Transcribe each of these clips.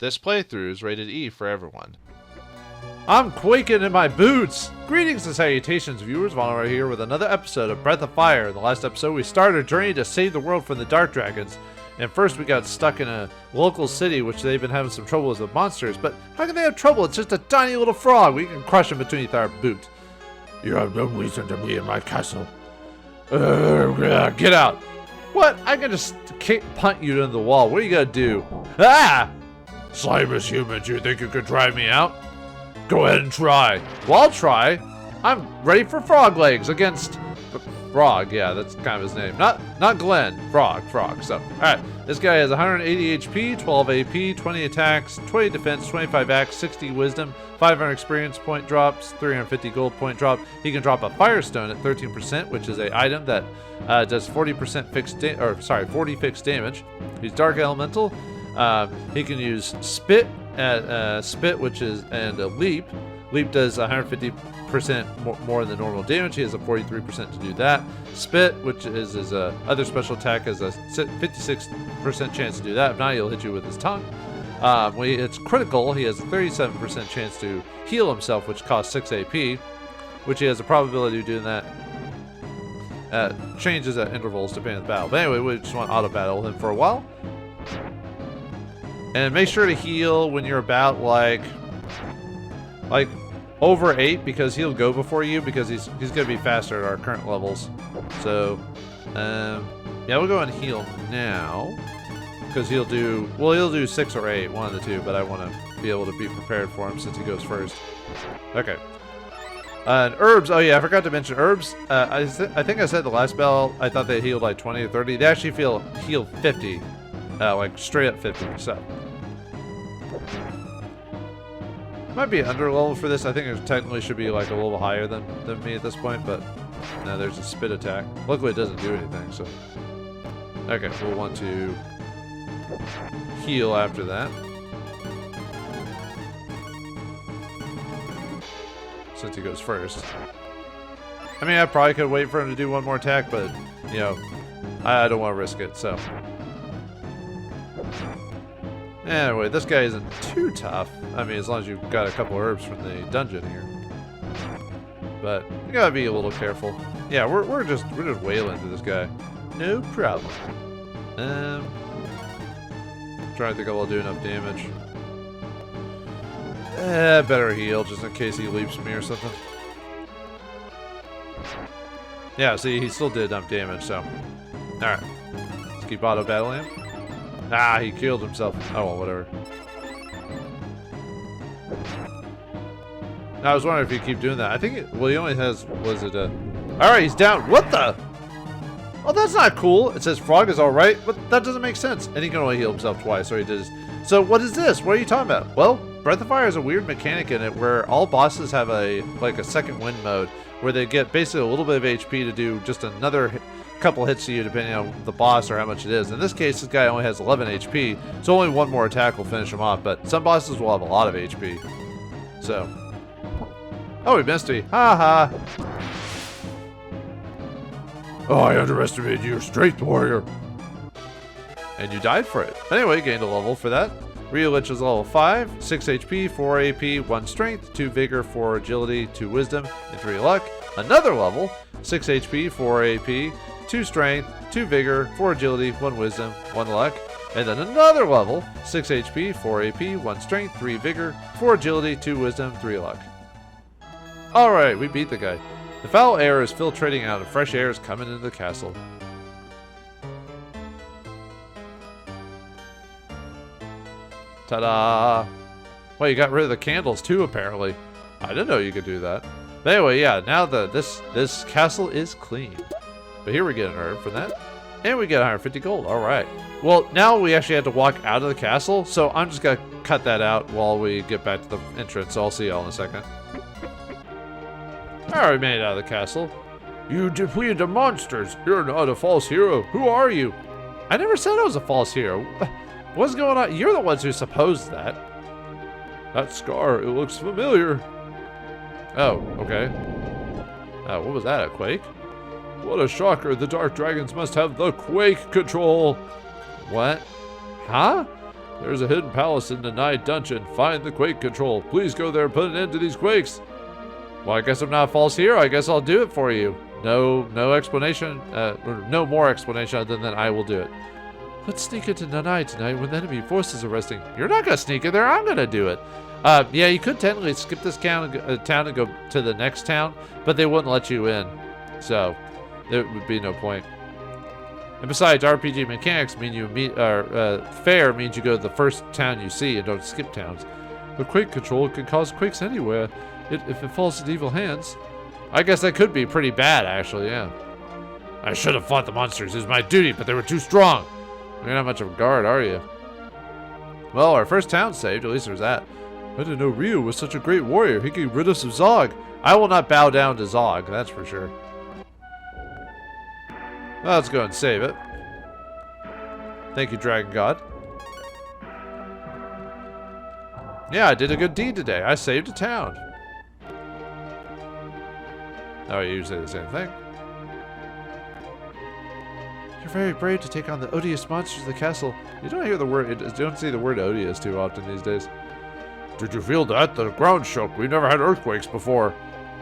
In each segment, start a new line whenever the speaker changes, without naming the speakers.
This playthrough is rated E for everyone. I'm quaking in my boots! Greetings and salutations, viewers. Vauldemare here with another episode of Breath of Fire. In the last episode, we started a journey to save the world from the Dark Dragons. And first, we got stuck in a local city, which they've been having some trouble with the monsters. But how can they have trouble? It's just a tiny little frog. We can crush him beneath our boot. You have no reason to be in my castle. Get out. What? I can just punt you into the wall. What are you gonna do? Ah! Slimeous humans, you think you could drive me out? Go ahead and try. Well, I'll try. I'm ready for frog legs against Frog. Yeah, that's kind of his name. Not Glenn. Frog. So, all right. This guy has 180 HP, 12 AP, 20 attacks, 20 defense, 25 axe, 60 wisdom, 500 experience point drops, 350 gold point drop. He can drop a firestone at 13%, which is a item that does 40%40 fixed damage. He's dark elemental. He can use spit which is and a leap. Leap does 150% more than normal damage. He has a 43% to do that. Spit, which is his other special attack, has a 56% chance to do that. If not, he'll hit you with his tongue. When it's critical, he has a 37% chance to heal himself, which costs 6 AP, which he has a probability of doing that. Changes at intervals depending on the battle. But anyway, we just want to auto battle him for a while. And make sure to heal when you're about like over 8, because he'll go before you, because he's gonna be faster at our current levels. So yeah, we'll go and heal now, because he'll do 6 or 8, one of the two, but I want to be able to be prepared for him since he goes first. Okay. And herbs, oh yeah, I forgot to mention herbs. I think I said the last battle I thought they healed like 20 or 30. They actually heal 50, like straight up 50. So might be under level for this. I think it technically should be like a little higher than me at this point, but no, there's a spit attack. Luckily it doesn't do anything, so. Okay, we'll want to heal after that. Since he goes first. I mean, I probably could wait for him to do one more attack, but, you know, I don't want to risk it, so. Anyway, this guy isn't too tough. I mean, as long as you've got a couple herbs from the dungeon here. But you gotta be a little careful. Yeah, we're just wailing through this guy. No problem. Trying to think I'll do enough damage. Better heal just in case he leaps me or something. Yeah, see, he still did enough damage, so. Alright. Let's keep auto battling him. Ah, he killed himself. Oh, well, whatever. I was wondering if you keep doing that. I think he only has, alright, he's down. What the? Oh, that's not cool. It says frog is alright, but that doesn't make sense. And he can only heal himself twice, so he did. So what is this? What are you talking about? Well, Breath of Fire has a weird mechanic in it where all bosses have a second wind mode where they get basically a little bit of HP to do just another couple hits to you depending on the boss or how much it is. In this case, this guy only has 11 HP, so only one more attack will finish him off, but some bosses will have a lot of HP. So. Oh, he missed me. Ha ha. Oh, I underestimated your strength, warrior. And you died for it. Anyway, you gained a level for that. Relich is level 5, 6 HP, 4 AP, 1 strength, 2 vigor, 4 agility, 2 wisdom, and 3 luck. Another level, 6 HP, 4 AP, 2 strength, 2 vigor, 4 agility, 1 wisdom, 1 luck. And then another level, 6 HP, 4 AP, 1 strength, 3 vigor, 4 agility, 2 wisdom, 3 luck. Alright, we beat the guy. The foul air is filtrating out and fresh air is coming into the castle. Ta-da! Well, you got rid of the candles too, apparently. I didn't know you could do that. But anyway, yeah, now this castle is clean. But here we get an herb for that. And we get 150 gold. Alright. Well, now we actually have to walk out of the castle, so I'm just going to cut that out while we get back to the entrance. So I'll see y'all in a second. Alright, we made it out of the castle. You defeated the monsters. You're not a false hero. Who are you? I never said I was a false hero. What's going on? You're the ones who supposed that. That scar, it looks familiar. Oh, okay. What was that, a quake? What a shocker. The Dark Dragons must have the quake control. What? Huh? There's a hidden palace in the night dungeon. Find the quake control. Please go there and put an end to these quakes. Well, I guess I'm not a false hero. I guess I'll do it for you. No explanation, or no more explanation other than I will do it. Let's sneak into Nanai tonight when the enemy forces are resting. You're not gonna sneak in there. I'm gonna do it. Yeah, you could technically skip this town and go to the next town, but they wouldn't let you in, so there would be no point. And besides, RPG mechanics mean you fair means you go to the first town you see and don't skip towns. The quake control can cause quakes anywhere if it falls into evil hands. I guess that could be pretty bad, actually, yeah. I should have fought the monsters. It was my duty, but they were too strong. You're not much of a guard, are you? Well, our first town saved. At least there's that. I didn't know Ryu was such a great warrior. He could rid us of Zog. I will not bow down to Zog, that's for sure. Well, let's go and save it. Thank you, Dragon God. Yeah, I did a good deed today. I saved a town. Oh, you usually say the same thing. You're very brave to take on the odious monsters of the castle. You don't hear the word, you don't see the word odious too often these days. Did you feel that? The ground shook. We've never had earthquakes before.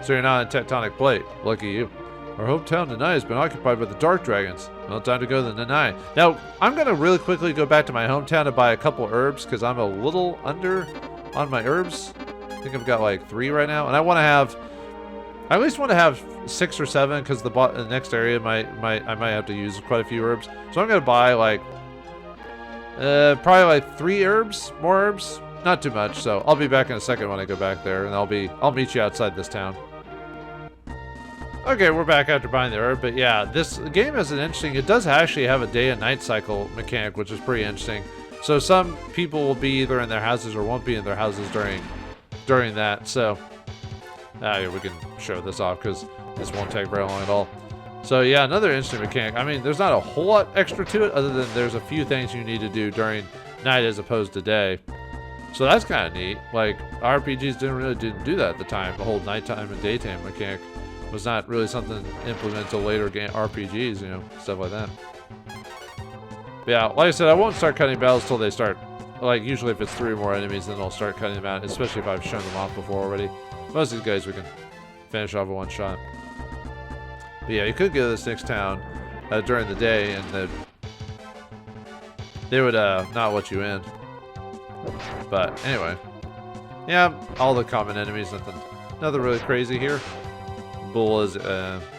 So you're not on a tectonic plate. Lucky you. Our hometown, Nanai, has been occupied by the Dark Dragons. Well, time to go to the Nanai. Now, I'm going to really quickly go back to my hometown to buy a couple herbs, because I'm a little under on my herbs. I think I've got like 3 right now. And I want to have... I at least want to have 6 or 7, because the next area I might have to use quite a few herbs. So I'm going to buy like... probably like 3 herbs? More herbs? Not too much, so I'll be back in a second when I go back there, and I'll meet you outside this town. Okay, we're back after buying the herb, but yeah, this game is an interesting, it does actually have a day and night cycle mechanic, which is pretty interesting. So some people will be either in their houses or won't be in their houses during that, so yeah, we can show this off because this won't take very long at all. So yeah, another interesting mechanic. I mean, there's not a whole lot extra to it other than there's a few things you need to do during night as opposed to day. So that's kind of neat. Like, RPGs didn't do that at the time. The whole nighttime and daytime mechanic was not really something implemented to later game RPGs, you know, stuff like that. But yeah, like I said, I won't start cutting battles till they start. Like, usually if it's 3 or more enemies, then I'll start cutting them out, especially if I've shown them off before already. Most of these guys we can finish off with one shot. But yeah, you could go to this next town during the day, and they would not let you in. But anyway, yeah, all the common enemies, nothing really crazy here. Bulls,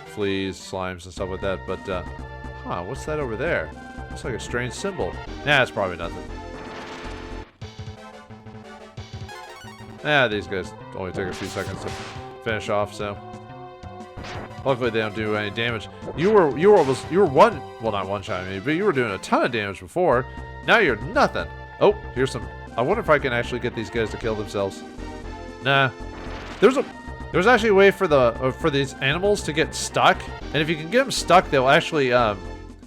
fleas, slimes, and stuff like that. But huh, what's that over there? Looks like a strange symbol. Nah, it's probably nothing. Yeah, these guys only take a few seconds to finish off, so luckily they don't do any damage. You were one, well, not one shot me, but you were doing a ton of damage before. Now you're nothing. Oh, here's some. I wonder if I can actually get these guys to kill themselves. Nah. There's actually a way for these animals to get stuck, and if you can get them stuck, they'll actually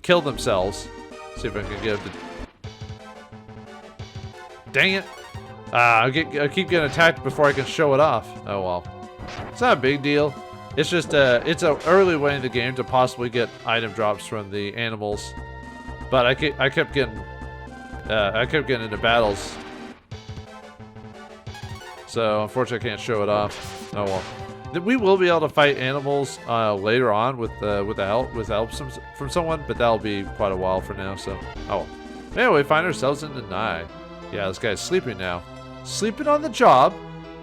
kill themselves. See if I can get them to... Dang it! I keep getting attacked before I can show it off. Oh well. It's not a big deal. It's just it's an early way in the game to possibly get item drops from the animals, but I kept getting into battles. So, unfortunately, I can't show it off. Oh well. We will be able to fight animals later on with help from someone, but that'll be quite a while for now. So, oh well. Anyway, we find ourselves in Nanai. Yeah, this guy's sleeping now. Sleeping on the job.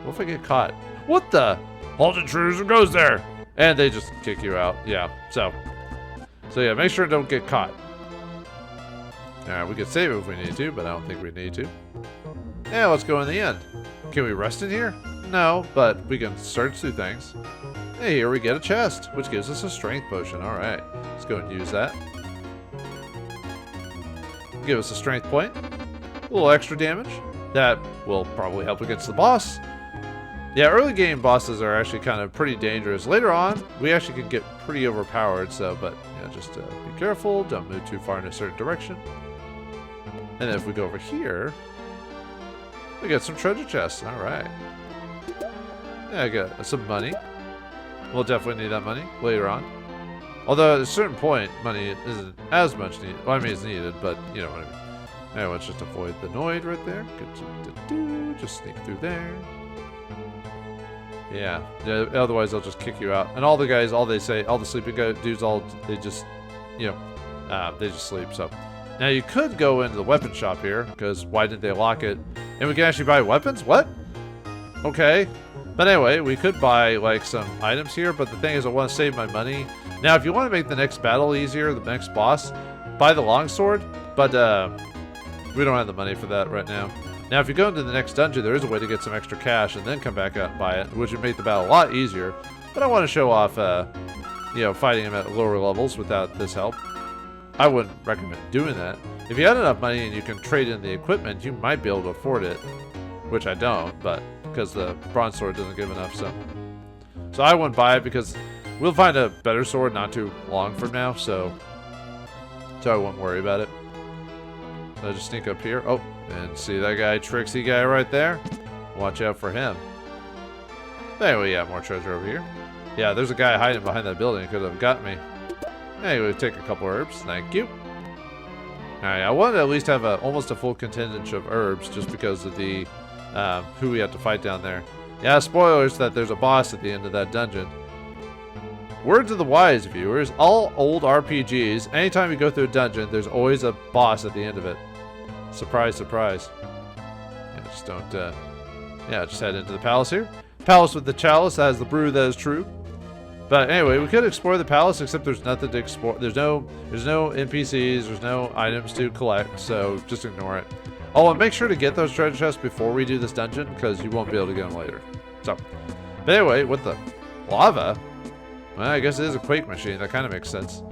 What if I get caught? What the? Halt intruders, who goes there? And they just kick you out. Yeah. So yeah, make sure don't get caught. All right, we could save it if we need to, but I don't think we need to. Yeah, let's go in the inn. Can we rest in here? No, but we can search through things. Hey, here we get a chest, which gives us a strength potion. All right, let's go and use that. Give us a strength point. A little extra damage. That will probably help against the boss. Yeah, early game bosses are actually kind of pretty dangerous. Later on, we actually can get pretty overpowered. So, but yeah, just be careful. Don't move too far in a certain direction. And then if we go over here, we get some treasure chests. All right. Yeah, I got some money. We'll definitely need that money later on. Although at a certain point, money isn't as much needed. Well, I mean, it's needed, but you know what I mean. Anyway, let's just avoid the Noid right there. Just sneak through there. Yeah, otherwise they'll just kick you out. And all the guys, all they say, all the sleeping dudes, they just, you know, they just sleep. So now you could go into the weapon shop here, because why didn't they lock it? And we can actually buy weapons? What? Okay. But anyway, we could buy like some items here, but the thing is I want to save my money. Now, if you want to make the next battle easier, the next boss, buy the longsword, but we don't have the money for that right now. Now, if you go into the next dungeon, there is a way to get some extra cash and then come back out and buy it, which would make the battle a lot easier. But I want to show off, you know, fighting him at lower levels without this help. I wouldn't recommend doing that. If you had enough money and you can trade in the equipment, you might be able to afford it, which I don't, but because the bronze sword doesn't give enough, so I wouldn't buy it because we'll find a better sword not too long from now, so I won't worry about it. So I just sneak up here. Oh, and see that guy, tricksy guy right there? Watch out for him. Anyway, yeah, more treasure over here. Yeah, there's a guy hiding behind that building. Could have got me. Anyway, take a couple herbs. Thank you. Alright, I wanted to at least have almost a full contingent of herbs just because of the who we have to fight down there. Yeah, spoilers that there's a boss at the end of that dungeon. Word to the wise, viewers, all old RPGs, anytime you go through a dungeon, there's always a boss at the end of it. Surprise, surprise. Yeah, just don't, yeah, just head into the palace here. Palace with the chalice, that is the brew that is true. But anyway, we could explore the palace, except there's nothing to explore. There's no NPCs, there's no items to collect, so just ignore it. Oh, and make sure to get those treasure chests before we do this dungeon, because you won't be able to get them later. So, but anyway, with the lava, well, I guess it is a quake machine. That kind of makes sense.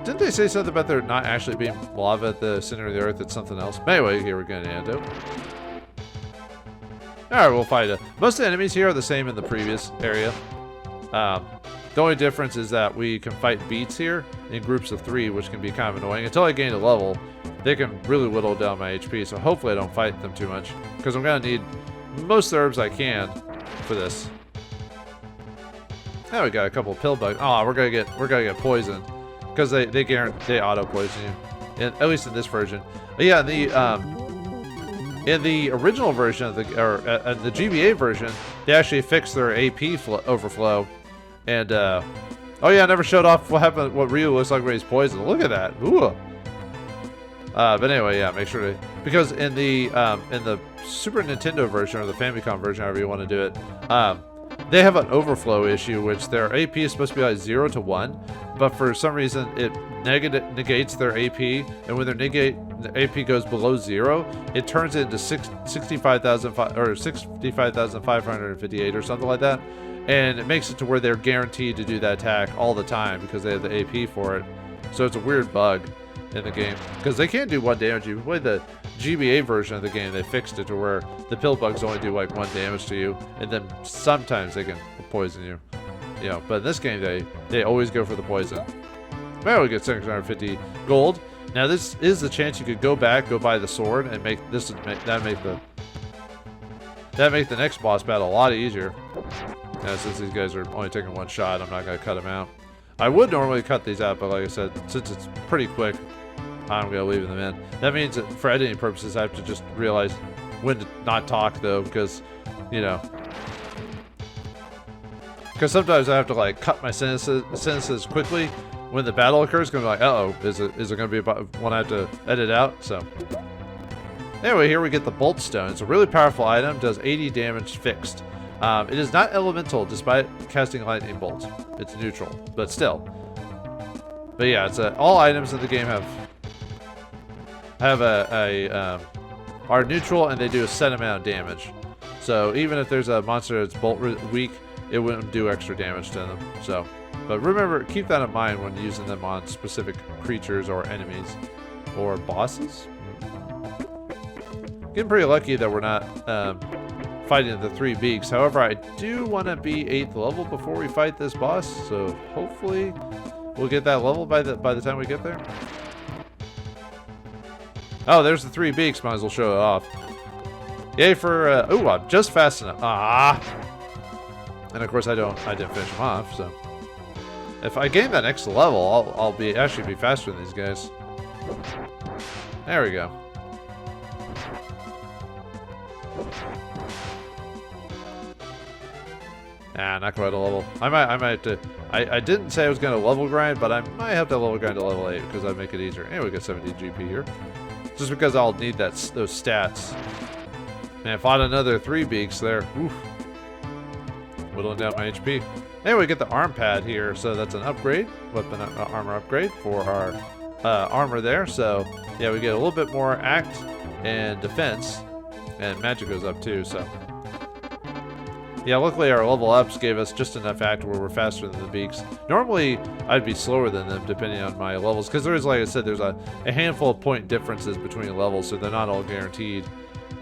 Didn't they say something about there not actually being lava at the center of the earth? It's something else. But anyway, here we're going to end it. Alright, we'll fight it. Most of the enemies here are the same in the previous area. The only difference is that we can fight beats here in groups of 3, which can be kind of annoying. Until I gain a level, they can really whittle down my HP, so hopefully I don't fight them too much, because I'm going to need most of the herbs I can for this. Now we got a couple of pill bugs. Oh, we're gonna get poisoned, because they auto poison you, at least in this version. But yeah, in the original version of the the GBA version, they actually fixed their AP overflow, and oh yeah, I never showed off what happened. What Ryu looks like when he's poisoned. Look at that. Ooh. But anyway, yeah, make sure to, because in the Super Nintendo version or the Famicom version, however you want to do it, they have an overflow issue, which their AP is supposed to be like 0 to 1, but for some reason it negates their AP, and when the AP goes below 0, it turns it into 65,558 or something like that, and it makes it to where they're guaranteed to do that attack all the time because they have the AP for it. So it's a weird bug in the game, because they can't do 1 damage. If you play the GBA version of the game, they fixed it to where the pill bugs only do like 1 damage to you, and then sometimes they can poison you. You know, but in this game they always go for the poison. Well, we get 650 gold. Now this is the chance you could go back, go buy the sword, and make this make the next boss battle a lot easier. Now, since these guys are only taking 1 shot, I'm not gonna cut them out. I would normally cut these out, but like I said, since it's pretty quick, I'm going to leave them in. That means that for editing purposes, I have to just realize when to not talk, though, because, you know, because sometimes I have to, like, cut my sentences quickly when the battle occurs. Going to be like, uh-oh, is it going to be one I have to edit out? So, anyway, here we get the Bolt Stone. It's a really powerful item, does 80 damage fixed. It is not elemental, despite casting lightning bolts. It's neutral, but still. But yeah, it's all items in the game are neutral, and they do a set amount of damage. So even if there's a monster that's bolt weak, it wouldn't do extra damage to them. So, but remember, keep that in mind when using them on specific creatures or enemies or bosses. Getting pretty lucky that we're not fighting the 3 beaks. However, I do want to be 8th level before we fight this boss, so hopefully we'll get that level by the time we get there. Oh, there's the 3 beaks. Might as well show it off. Yay for ooh, I'm just fast enough. Ah, and of course I didn't finish them off. So if I gain that next level, I'll actually be faster than these guys. There we go. Nah, not quite a level. I might have to. I didn't say I was gonna level grind, but I might have to level grind to level 8 because I'd make it easier. Anyway, we got 17 GP here. Just because I'll need those stats. Man, fought another 3 beaks there. Oof. Whittling down my HP. Anyway, we get the arm pad here, so that's an upgrade, weapon armor upgrade for our armor there. So yeah, we get a little bit more act and defense, and magic goes up too. So yeah, luckily our level ups gave us just enough act where we're faster than the beaks. Normally, I'd be slower than them depending on my levels, because there is, like I said, there's a handful of point differences between levels, so they're not all guaranteed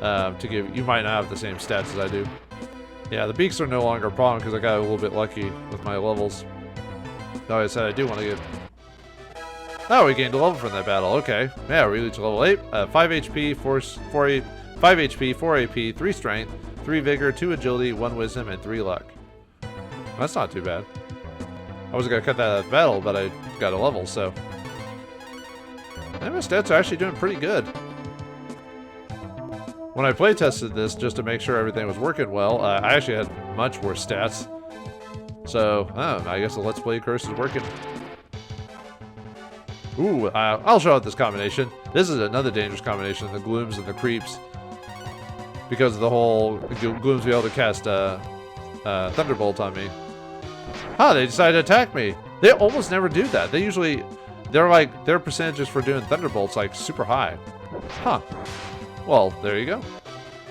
to give. You might not have the same stats as I do. Yeah, the beaks are no longer a problem because I got a little bit lucky with my levels. Like I said, I do want to get... Oh, we gained a level from that battle. Okay. Yeah, we reached level 8. 5 HP, 5 HP, 4 AP, 3 strength, 3 vigor, 2 agility, 1 wisdom, and 3 luck. That's not too bad. I wasn't going to cut that out of the battle, but I got a level, so... And my stats are actually doing pretty good. When I play tested this, just to make sure everything was working well, I actually had much worse stats. So, I guess the Let's Play curse is working. Ooh, I'll show out this combination. This is another dangerous combination, the Glooms and the Creeps. Because of the whole Glooms be able to cast Thunderbolt on me. Huh, they decided to attack me. They almost never do that. They usually, their percentages for doing Thunderbolt's like super high. Huh. Well, there you go.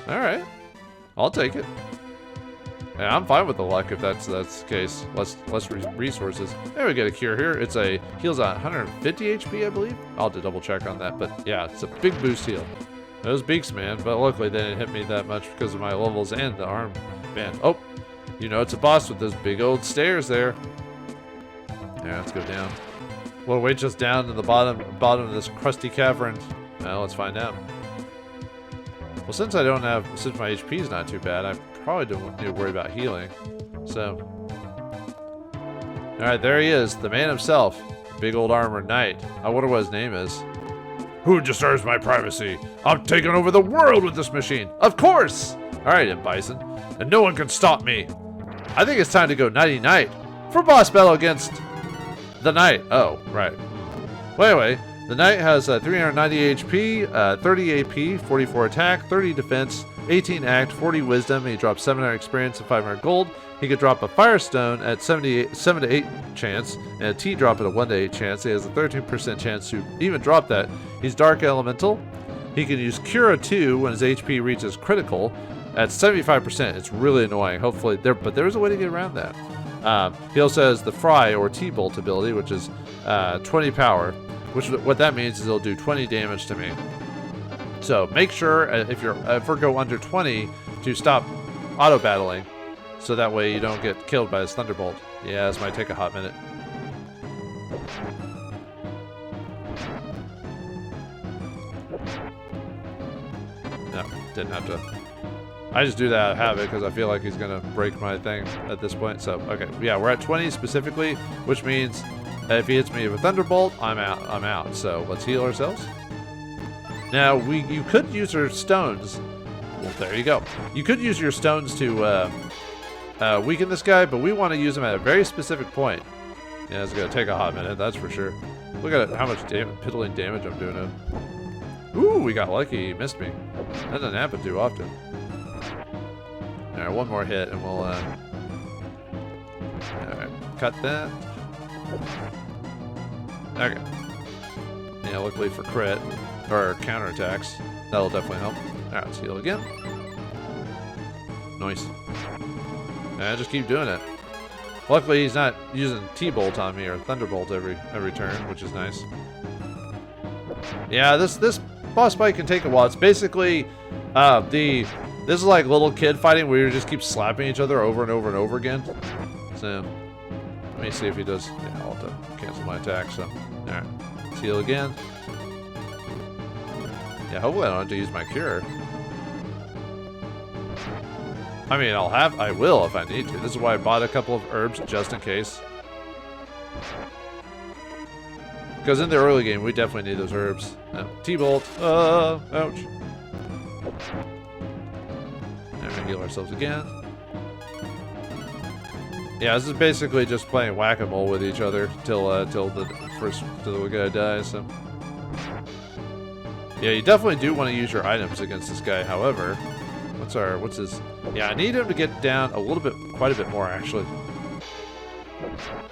Alright. I'll take it. Yeah, I'm fine with the luck if that's the case. Less resources. There we get a cure here. It's a heals on 150 HP, I believe. I'll have to double check on that, but yeah, it's a big boost heal. Those beaks, man, but luckily they didn't hit me that much because of my levels and the arm band. Oh, you know it's a boss with those big old stairs there. Yeah, let's go down. What awaits us down in the bottom of this crusty cavern? Well, let's find out. Well, since my HP is not too bad, I probably don't need to worry about healing. So, all right, there he is, the man himself, big old armored knight. I wonder what his name is. Who disturbs my privacy? I'm taking over the world with this machine. Of course. All right, M. Bison, and no one can stop me. I think it's time to go nighty-night for boss battle against the knight. Oh, right. Well, anyway. The knight has 390 HP, 30 AP, 44 attack, 30 defense, 18 act, 40 wisdom. He drops 700 experience and 500 gold. He could drop a firestone at 7 to 8 chance and a T drop at a 1 to 8 chance. He has a 13% chance to even drop that. He's dark elemental. He can use Cura 2 when his HP reaches critical at 75%. It's really annoying. Hopefully but there's a way to get around that. He also has the Fry or T-Bolt ability, which is 20 power. What that means is it'll do 20 damage to me. So make sure if we go under 20 to stop auto battling, so that way you don't get killed by his Thunderbolt. Yeah, this might take a hot minute. No, didn't have to. I just do that out of habit because I feel like he's gonna break my thing at this point. So okay, yeah, we're at 20 specifically, which means if he hits me with a Thunderbolt, I'm out. So let's heal ourselves. Now you could use your stones. Well, there you go. You could use your stones to weaken this guy, but we want to use them at a very specific point. Yeah, it's gonna take a hot minute, that's for sure. Look at how much piddling damage I'm doing him. Ooh, we got lucky. He missed me. That doesn't happen too often. All right, one more hit, and we'll all right, cut that. Okay. Yeah, luckily for crit, or counterattacks. That'll definitely help. Alright, let's heal again. Nice. And just keep doing it. Luckily he's not using T-Bolt on me or Thunderbolt every turn, which is nice. Yeah, this boss fight can take a while. It's basically this is like little kid fighting where you just keep slapping each other over and over and over again. So let me see if he does. Yeah, I'll have to cancel my attack. So, alright. Let's heal again. Yeah, hopefully I don't have to use my cure. I mean, I will if I need to. This is why I bought a couple of herbs just in case. Because in the early game, we definitely need those herbs. T-bolt. Ouch. And we heal ourselves again. Yeah, this is basically just playing whack-a-mole with each other till the guy dies. So. Yeah, you definitely do want to use your items against this guy. However, what's his? Yeah, I need him to get down a little bit, quite a bit more actually.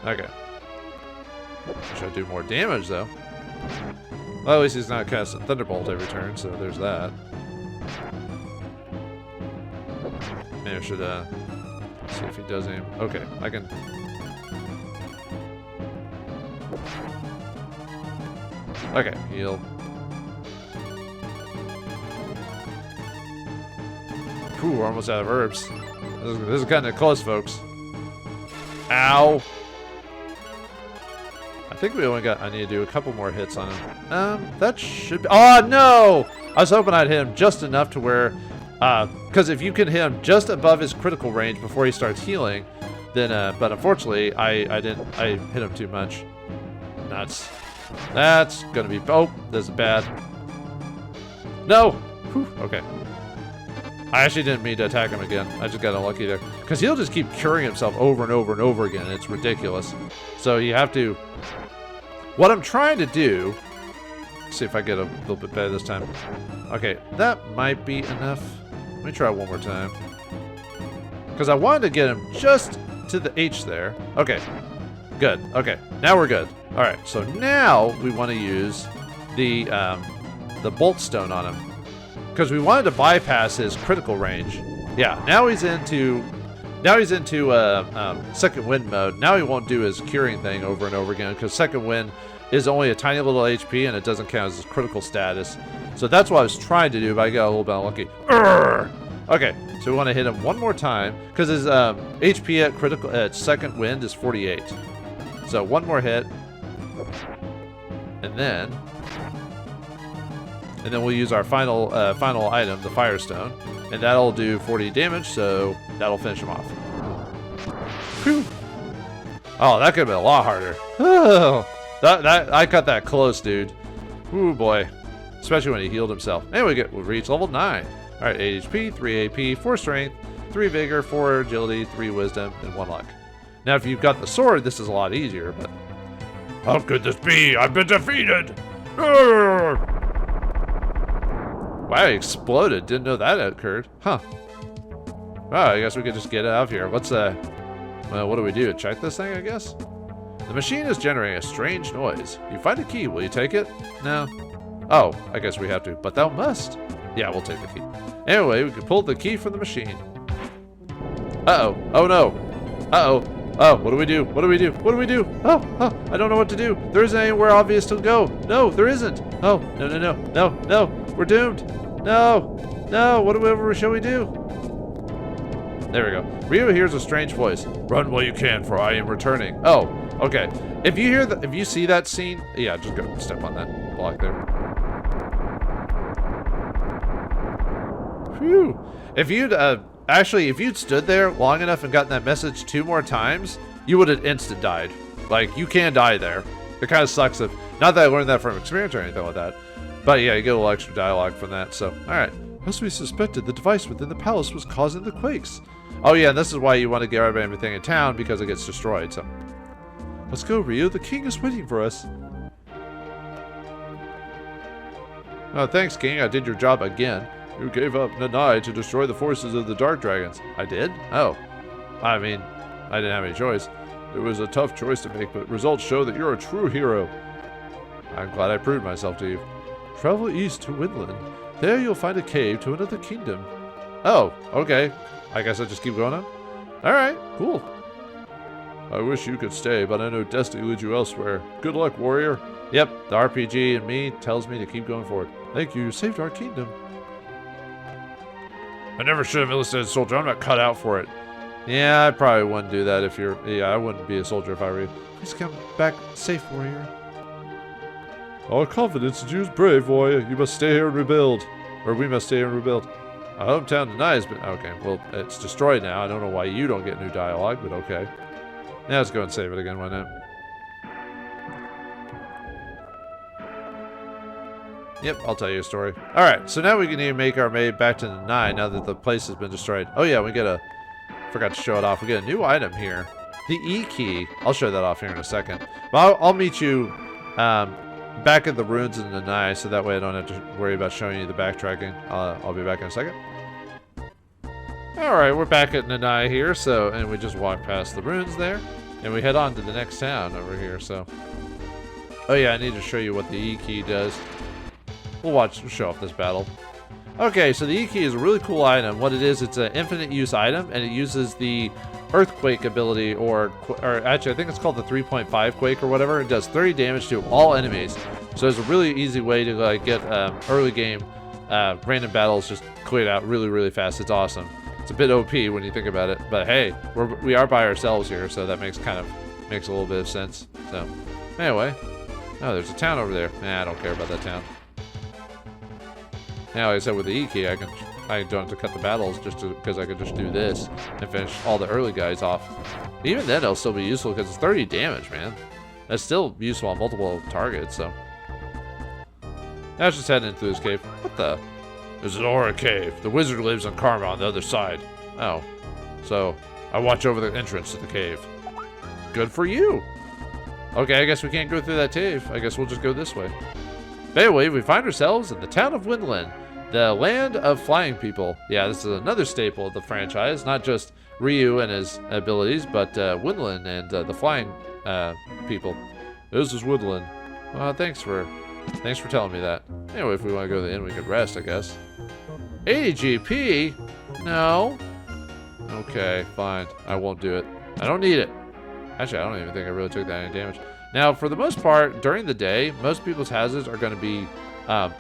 Okay. Should do more damage though. Well, at least he's not casting Thunderbolt every turn, so there's that. Maybe I should see if he does aim. Okay, I can. Okay, heal. Ooh, we're almost out of herbs. This is kind of close, folks. Ow. I think we only got. I need to do a couple more hits on him. That should be. Oh no! I was hoping I'd hit him just enough to where, because if you can hit him just above his critical range before he starts healing, then. But unfortunately, I didn't. I hit him too much. Nuts. That's gonna be. Oh, this is bad. No. Whew, okay. I actually didn't mean to attack him again. I just got unlucky there. Because he'll just keep curing himself over and over and over again. It's ridiculous. So you have to... What I'm trying to do... See if I get a little bit better this time. Okay, that might be enough. Let me try one more time. Because I wanted to get him just to the H there. Okay, good. Okay, now we're good. Alright, so now we want to use the Bolt Stone on him. Because we wanted to bypass his critical range. Yeah, now he's into second wind mode. Now he won't do his curing thing over and over again because second wind is only a tiny little HP and it doesn't count as his critical status. So that's what I was trying to do, but I got a little bit unlucky. Okay, so we want to hit him one more time because his HP at second wind is 48. So one more hit, and then we'll use our final item, the Firestone, and that'll do 40 damage, so that'll finish him off. Whew. Oh, that could have been a lot harder. Oh, that I cut that close, dude. Ooh, boy. Especially when he healed himself. Anyway, we'll reach level 9. All right, 8 HP, 3 AP, 4 Strength, 3 Vigor, 4 Agility, 3 Wisdom, and 1 Luck. Now, if you've got the sword, this is a lot easier, but... How could this be? I've been defeated! Urgh! Wow, he exploded. Didn't know that occurred. Huh. Wow, I guess we could just get out of here. Well, what do we do? Check this thing, I guess? The machine is generating a strange noise. You find a key. Will you take it? No. Oh, I guess we have to. But thou must. Yeah, we'll take the key. Anyway, we can pull the key from the machine. Uh-oh. Oh, no. Uh-oh. Oh, what do we do? What do we do? What do we do? Oh, I don't know what to do. There isn't anywhere obvious to go. No, there isn't. Oh, no. We're doomed. No. Whatever shall we do? There we go. Ryu hears a strange voice. Run while you can, for I am returning. Oh, okay. If you see that scene, yeah, just go step on that block there. Phew. If you'd stood there long enough and gotten that message 2 more times, you would have instant died. Like, you can die there. It kind of sucks if, not that I learned that from experience or anything like that, but yeah, you get a little extra dialogue from that, so, alright. As we suspected, the device within the palace was causing the quakes. Oh yeah, and this is why you want to get rid of everything in town, because it gets destroyed, so. Let's go, Ryu. The king is waiting for us. Oh, thanks, King. I did your job again. You gave up Nanai to destroy the forces of the Dark Dragons. I did? Oh. I mean, I didn't have any choice. It was a tough choice to make, but results show that you're a true hero. I'm glad I proved myself to you. Travel east to Winland. There you'll find a cave to another kingdom. Oh, okay. I guess I just keep going on? Alright, cool. I wish you could stay, but I know destiny leads you elsewhere. Good luck, warrior. Yep, the RPG in me tells me to keep going forward. Thank you, you saved our kingdom. I never should have enlisted as a soldier. I'm not cut out for it. Yeah, I probably wouldn't do that if you're... Yeah, I wouldn't be a soldier if I were you. Please come back safe, warrior. Our confidence in you is brave, warrior. You must stay here and rebuild. Or we must stay here and rebuild. Our hometown tonight has been... Okay, well, it's destroyed now. I don't know why you don't get new dialogue, but okay. Now let's go and save it again, why not? Yep, I'll tell you a story. Alright, so now we can even make our way back to the 9 now that the place has been destroyed. Oh yeah, we get a... Forgot to show it off. We get a new item here. The E key. I'll show that off here in a second. But I'll meet you back at the ruins in the 9, so that way I don't have to worry about showing you the backtracking. I'll be back in a second. Alright, we're back at Nanai here, and we just walk past the ruins there. And we head on to the next town over here, so... Oh yeah, I need to show you what the E key does. We'll show off this battle. Okay, so the E key is a really cool item. What it is, it's an infinite use item, and it uses the earthquake ability, or actually I think it's called the 3.5 quake or whatever. It does 30 damage to all enemies. So it's a really easy way to like get early game random battles just cleared out really, really fast. It's awesome. It's a bit OP when you think about it, but hey, we are by ourselves here, so that makes a little bit of sense. So anyway, oh, there's a town over there. Nah, I don't care about that town. Now, like I said, with the E key, I don't have to cut the battles just because I could just do this and finish all the early guys off. Even then, it'll still be useful because it's 30 damage, man. That's still useful on multiple targets, so. Now let's just head in through this cave. What the? There's an aura cave. The wizard lives on Karma on the other side. Oh. So, I watch over the entrance to the cave. Good for you. Okay, I guess we can't go through that cave. I guess we'll just go this way. But anyway, we find ourselves in the town of Windland, the land of flying people. Yeah, this is another staple of the franchise. Not just Ryu and his abilities, but Windland and the flying people. This is Windland. Thanks for telling me that. Anyway, if we want to go to the inn, we could rest, I guess. 80 GP? No. Okay, fine. I won't do it. I don't need it. Actually, I don't even think I really took that any damage. Now, for the most part, during the day, most people's houses are going to be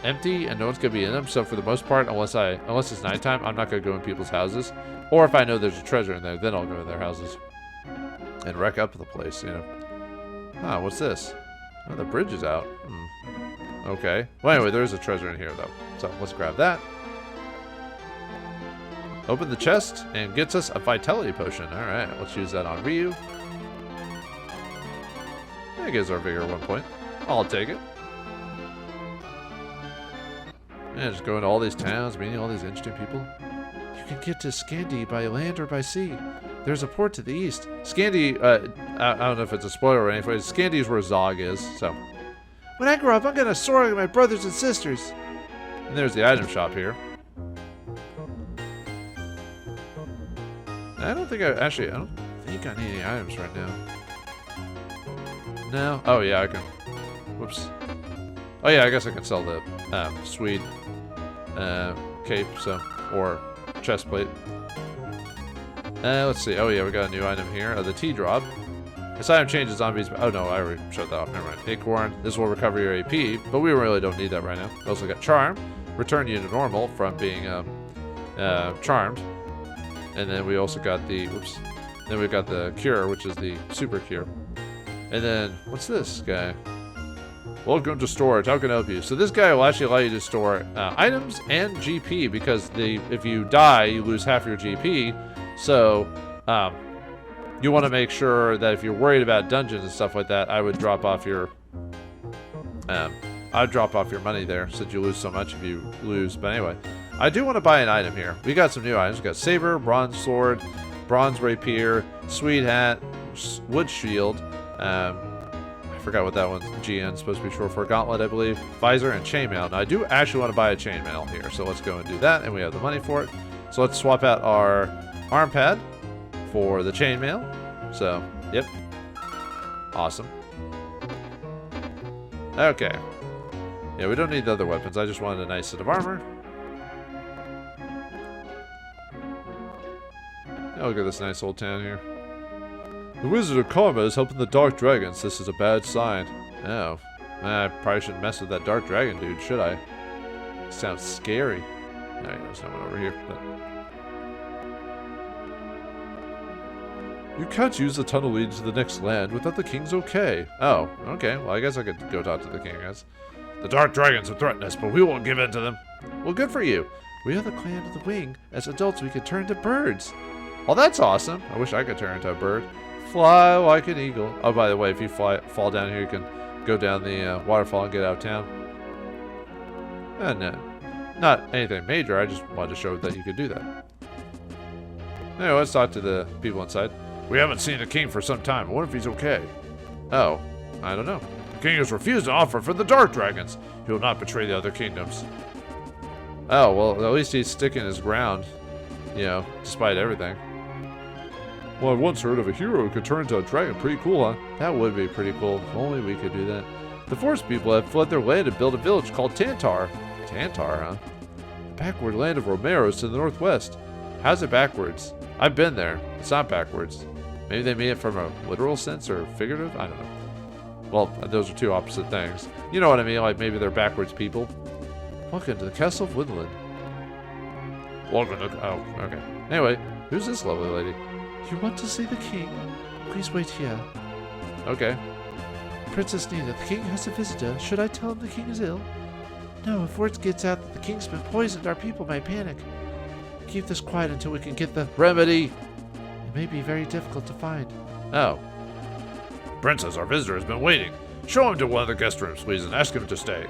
empty and no one's going to be in them. So for the most part, unless it's nighttime, I'm not going to go in people's houses. Or if I know there's a treasure in there, then I'll go in their houses and wreck up the place, you know. What's this? Oh, the bridge is out. Okay. Well, anyway, there is a treasure in here, though. So let's grab that. Open the chest and gets us a vitality potion. All right, let's use that on Ryu. That gives our vigor 1 point. I'll take it. And just going to all these towns, meeting all these interesting people. You can get to Scandi by land or by sea. There's a port to the east. Scandi, I don't know if it's a spoiler or anything. Scandi is where Zog is, so. When I grow up, I'm gonna soar like my brothers and sisters. And there's the item shop here. I don't think I need any items right now. No? Oh yeah, I can. Whoops. Oh yeah, I guess I can sell the Swede cape, or chest plate. Let's see. Oh yeah, we got a new item here. The tea drop. This item changes zombies. Oh no, I already showed that off. Never mind. Acorn. This will recover your AP, but we really don't need that right now. We also got charm. Return you to normal from being charmed. And then we also got the Then we've got the cure, which is the super cure. And then what's this guy? Welcome to storage. How can I help you? So this guy will actually allow you to store items and GP because if you die, you lose half your GP. So you want to make sure that if you're worried about dungeons and stuff like that, I would drop off your money there since you lose so much if you lose. But anyway, I do want to buy an item here. We got some new items. We got saber, bronze sword, bronze rapier, sweet hat, wood shield. I forgot what that one's GN supposed to be short for. Gauntlet, I believe. Visor and chainmail. Now, I do actually want to buy a chainmail here, so let's go and do that, and we have the money for it. So let's swap out our arm pad for the chainmail. So, yep. Awesome. Okay. Yeah, we don't need the other weapons. I just wanted a nice set of armor. Yeah, look at this nice old town here. The Wizard of Karma is helping the Dark Dragons. This is a bad sign. Oh. I probably shouldn't mess with that Dark Dragon dude, should I? Sounds scary. Alright, there's no one over here. But... You can't use the tunnel leading to the next land without the king's okay. Oh, okay. Well, I guess I could go talk to the king, I guess. The Dark Dragons have threatened us, but we won't give in to them. Well, good for you. We are the clan of the wing. As adults, we can turn into birds. Oh, that's awesome. I wish I could turn into a bird. Fly like an eagle. Oh, by the way, if you fall down here, you can go down the waterfall and get out of town. No, not anything major. I just wanted to show that you could do that. Anyway, let's talk to the people inside. We haven't seen the king for some time. I wonder if he's okay. Oh, I don't know. The king has refused an offer for the Dark Dragons. He will not betray the other kingdoms. Oh, well, at least he's sticking his ground. You know, despite everything. Well, I've once heard of a hero who could turn into a dragon. Pretty cool, huh? That would be pretty cool. If only we could do that. The forest people have fled their land and built a village called Tantar. Tantar, huh? The backward land of Romero is to the northwest. How's it backwards? I've been there. It's not backwards. Maybe they mean it from a literal sense or figurative? I don't know. Well, those are two opposite things. You know what I mean? Like maybe they're backwards people. Welcome to the Castle of Woodland. Welcome to... Oh, okay. Anyway, who's this lovely lady? You want to see the king? Please wait here. Okay. Princess Nina, the king has a visitor. Should I tell him the king is ill? No, if word gets out that the king's been poisoned, our people may panic. Keep this quiet until we can get the remedy. It may be very difficult to find. Oh. Princess, our visitor has been waiting. Show him to one of the guest rooms, please, and ask him to stay.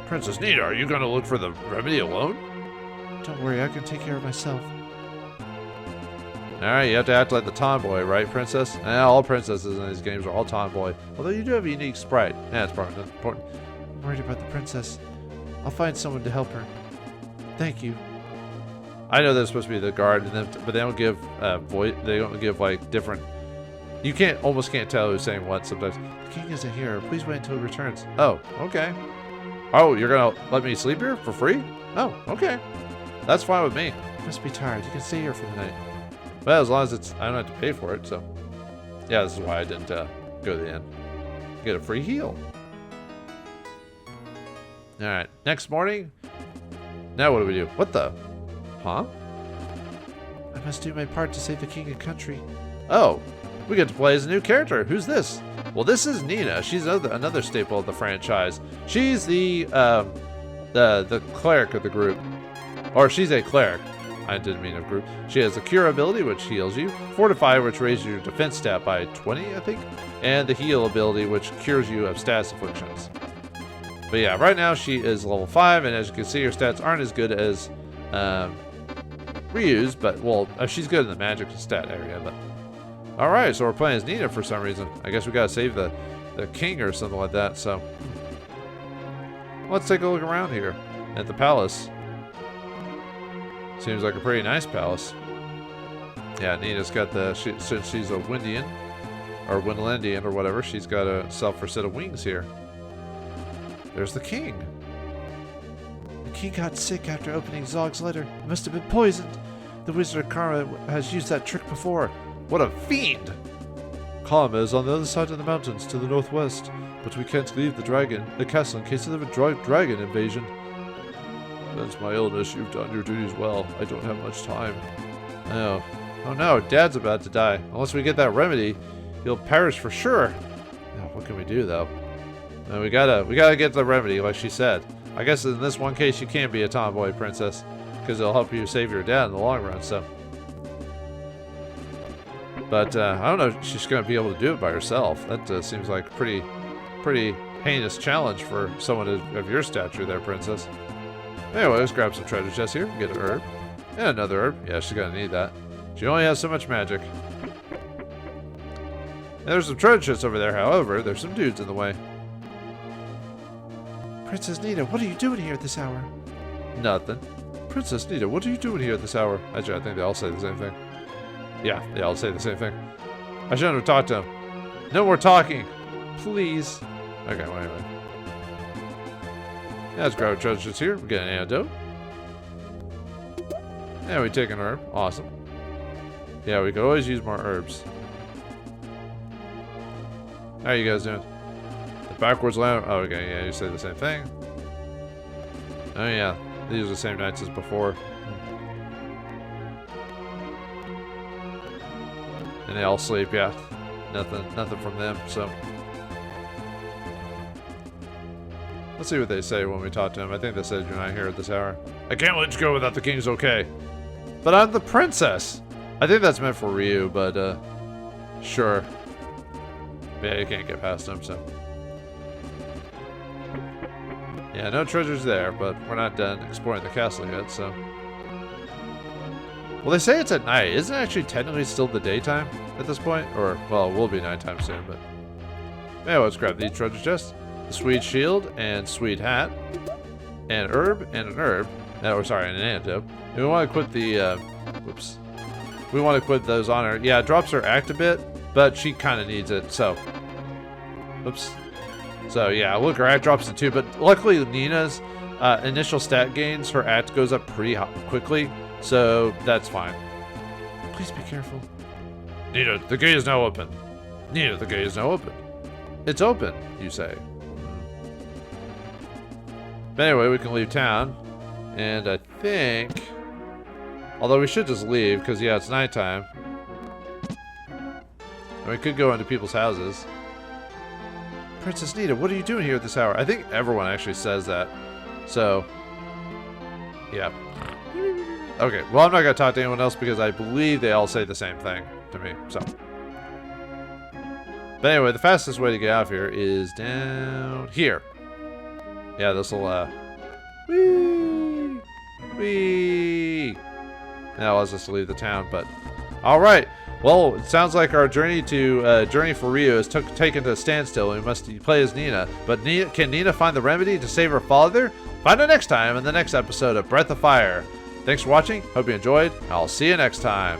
Princess Nina, are you going to look for the remedy alone? Don't worry, I can take care of myself. Alright, you have to act like the tomboy, right, princess? All princesses in these games are all tomboy. Although you do have a unique sprite. That's probably not important. I'm worried about the princess. I'll find someone to help her. Thank you. I know they're supposed to be the guard, but they don't give voice. They don't give like different. You almost can't tell who's saying what sometimes. The king isn't here. Please wait until he returns. Oh, okay. Oh, you're gonna let me sleep here for free? Oh, okay. That's fine with me. You must be tired. You can stay here for the night. Well, as long as I don't have to pay for it, so. Yeah, this is why I didn't go to the end. Get a free heal. Alright, next morning. Now what do we do? What the? Huh? I must do my part to save the king and country. Oh, we get to play as a new character. Who's this? Well, this is Nina. She's another staple of the franchise. She's the cleric of the group. Or she's a cleric. I didn't mean a group. She has the Cure ability, which heals you. Fortify, which raises your defense stat by 20, I think. And the Heal ability, which cures you of status afflictions. But yeah, right now she is level 5, and as you can see, her stats aren't as good as Ryu's, but, well, she's good in the magic stat area, but... Alright, so we're playing as Nina for some reason. I guess we gotta save the king or something like that, so... Let's take a look around here at the palace. Seems like a pretty nice palace. Yeah, Nina's got since she's a Windian, or Windlandian or whatever, she's got herself a set of wings here. There's the king. The king got sick after opening Zog's letter. It must have been poisoned. The Wizard Karma has used that trick before. What a fiend! Karma is on the other side of the mountains to the northwest, but we can't leave the castle in case of a dragon invasion. That's my illness. You've done your duties well. I don't have much time. Oh. Oh no, Dad's about to die. Unless we get that remedy, he'll perish for sure. Oh, what can we do though? No, we gotta get the remedy, like she said. I guess in this one case you can't be a tomboy princess, because it'll help you save your dad in the long run, so. But I don't know if she's gonna be able to do it by herself. That seems like a pretty heinous challenge for someone of your stature there, princess. Anyway, let's grab some treasure chests here. Get an herb. And another herb. Yeah, she's gonna need that. She only has so much magic. And there's some treasure chests over there, however. There's some dudes in the way. Princess Nina, what are you doing here at this hour? Nothing. Princess Nina, what are you doing here at this hour? Actually, I think they all say the same thing. Yeah, they all say the same thing. I shouldn't have talked to him. No more talking. Please. Okay, well, anyway. Yeah, let's grab our treasure chest here. We get an antidote. Yeah, we take an herb. Awesome. Yeah, we could always use more herbs. How are you guys doing? The backwards land. Oh, okay, yeah, you say the same thing. Oh, yeah. These are the same nights as before. And they all sleep, yeah. Nothing from them, so. Let's see what they say when we talk to them. I think they said you're not here at this hour. I can't let you go without the king's okay. But I'm the princess. I think that's meant for Ryu, but sure. Yeah, you can't get past him, so. Yeah, no treasures there, but we're not done exploring the castle yet, so. Well, they say it's at night. Isn't it actually technically still the daytime at this point? Or, well, it will be nighttime soon, but. Anyway, let's grab these treasure chests. The Swede shield and Swede hat. And herb and an herb. Or, sorry, and an antidote. And we want to quit the, whoops. We want to quit those on her. Yeah, it drops her act a bit, but she kind of needs it, so. Oops. So yeah, look, her act drops to 2, but luckily Nina's initial stat gains, her act goes up pretty quickly, so that's fine. Please be careful. Nina, the gate is now open. Nina, the gate is now open. It's open, you say. But anyway, we can leave town, and I think, although we should just leave, because yeah, it's nighttime. And we could go into people's houses. Princess Nina, what are you doing here at this hour? I think everyone actually says that. So, yeah. Okay, well, I'm not going to talk to anyone else because I believe they all say the same thing to me, so. But anyway, the fastest way to get out of here is down here. Yeah, this will, whee! Whee! Now let's just leave the town, but. Alright. Well, it sounds like our journey for Rio is taken to a standstill. We must play as Nina. But can Nina find the remedy to save her father? Find out next time in the next episode of Breath of Fire. Thanks for watching. Hope you enjoyed. I'll see you next time.